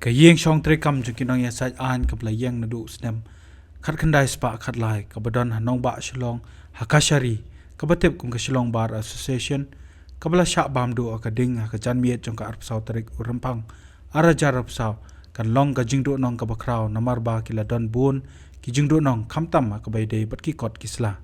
ka yeng shong tre kam ju kinong ya sai an ka bla yeng na du snem khat khandai spa khat lai ka badon hanong ba shilong hakashari ka batep kum ka shilong bar association ka bla sha bam du ka ding ka jan miet jong ka arp saw tarik urampang ara jarap saw kan long ka jingdu nong ka bakraw namar ba kila don bun ki jingdu nong khamtam ka bai dei bat ki kot kisla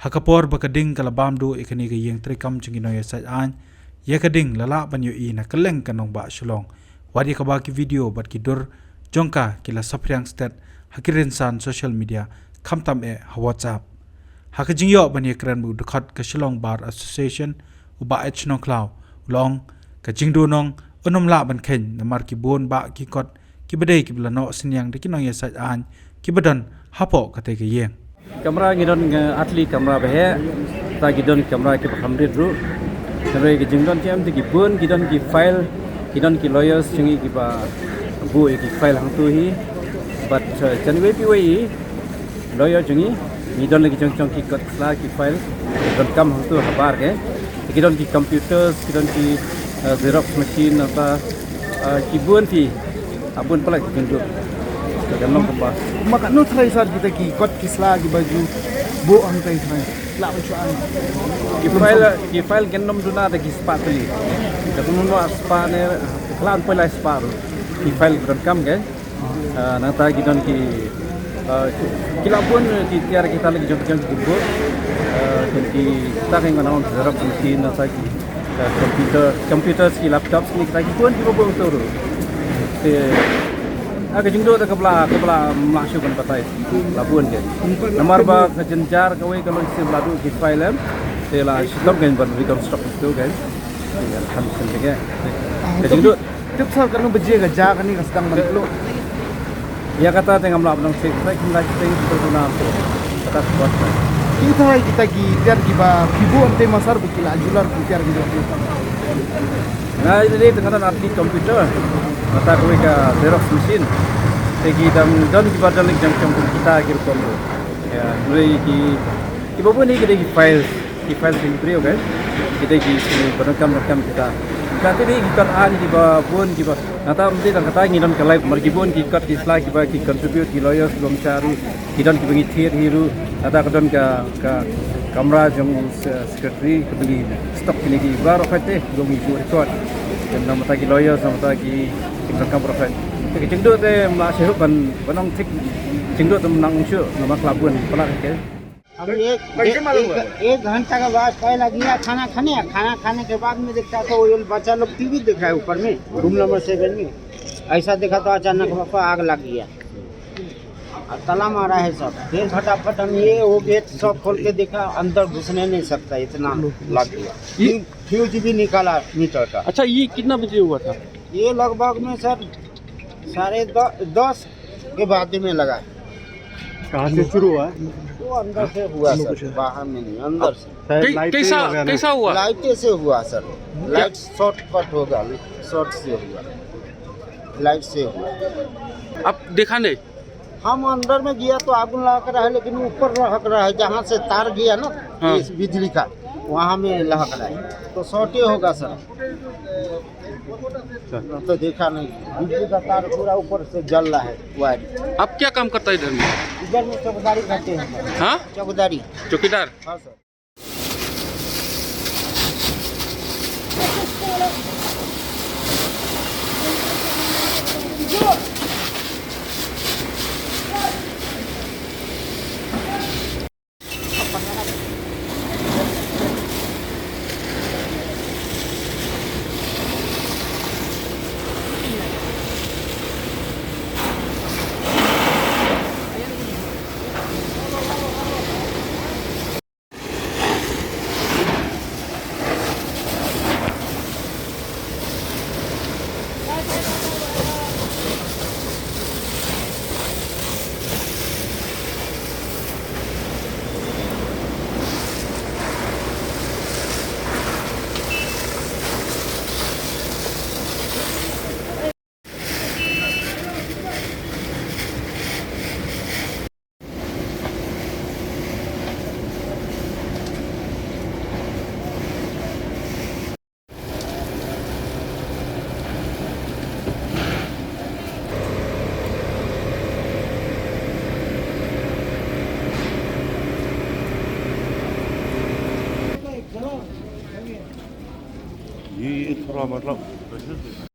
hakapor ba ka ding kala bam du ikani ka yeng tre kam jing kinong ya sai an ya ka ding lala banyo i na kaleng kanong ba shilong wadi ka ba ki video bat ki dur jongka kila sapriang stat hakirin san social media khamtam e ha whatsapp haka jingyo bani kran bu dukhat ka shilong bar association uba hnong klaw long ka jingdu nong onom la ban khen namar ki bon ba ki kot ki bedei ki blano sinyang de ki nong ya sa an ki badan hapo ka te ke yeng kamera ngidon atli kamera behe ta gidon kamera ki hamrit ru re ki jingdon tiam ki bon gidon ki file gidon ki lawyers chingi ki ba bu ki file hang tu hi but janwe pi wei lawyer chingi gidon lagi chong ki kot la ki file don kam hang tu habar ke gidon ki computers gidon ki xerox machine apa ki bon ti abun pala ki jingdu ganong ko ba maka no try sar kita ki kot kisla ki baju bo ang tay try la chuan ki file genom duna da ki spa tuli da kuno spa ne klan pala spa ki file don kam ke nata gidon ki kilapun ki tiar kita lagi jom ki bo ki ta keng mana on xerox machine nata ki computers ki laptops ni kita ki pun ki bo turu aga jingdo ta kabla masuk kan patai labun ke namar ba kajenjar kawai kalau isi beladu ki file tela stop kan bar reconstruct tu kan alhamdulillah ke jingdo tip sar kan beje ga ja kan ni sedang menlo ya kata tengah melapang sek baik lagi tengah berguna kata buat kita gi tiar gi ba kibu ante masar bukila ajular tiar gi nah ini tengah arti komputer mata kau ke xerox machine, tegi dan di badan lagi jangkau kita kira kamu, ya mulai ki bawa ni kita ki file yang beri kan, kita ki rekam kita. Nanti ni kita ani ki bawa ki bawa, nanti mesti dan kata ni dan kalau mergi pun ki kat ki slide ki bawa ki contribute ki lawyers belum cari, kita ki bagi tier hiru, nanti kadang ke kamera jom secretary kebeli stok ni ki baru kata belum ibu record. Dan nama tagi lawyer sama tagi tingkatkan profit. Jadi cengdut deh masih kan benang tik cengdut tu menang unsur nama kelabun pelak ke. अब एक घंटा के बाद पहला गया खाना खाने के बाद में देखता तो वो बच्चा लोग टीवी देख रहा है ऊपर में रूम नंबर 7 में ऐसा देखा तो अचानक पापा आग लग गया और ताला मारा है सब फिर फटाफट हम ये वो गेट सब खोल के देखा अंदर घुसने नहीं सकता इतना लग गया फ्यूज भी निकाला मीटर का। अच्छा ये कितना बजे हुआ था? ये लगभग में सर 10:30 के बाद में लगा। कहाँ से शुरू हुआ? वो अंदर से हुआ सर, बाहर में नहीं, अंदर से। कैसा हुआ? लाइटें से हुआ सर, लाइट शॉर्ट कट होगा, शॉर्ट से हुआ, लाइट से हुआ। अब देखा नहीं? हम अंदर में गया तो आग लहक रहा है, लेकिन ऊपर लहक रहा है, जहाँ से तार गया ना इस बिजली का वहाँ में लहक रहा है, तो शॉर्ट होगा सर। तो देखा नहीं, बिजली का तार पूरा ऊपर से जल रहा है वायर। आप क्या काम करता है इधर में? इधर में चौकीदारी करते हैं। हाँ? चौकीदार? हाँ सर। थोड़ा मतलब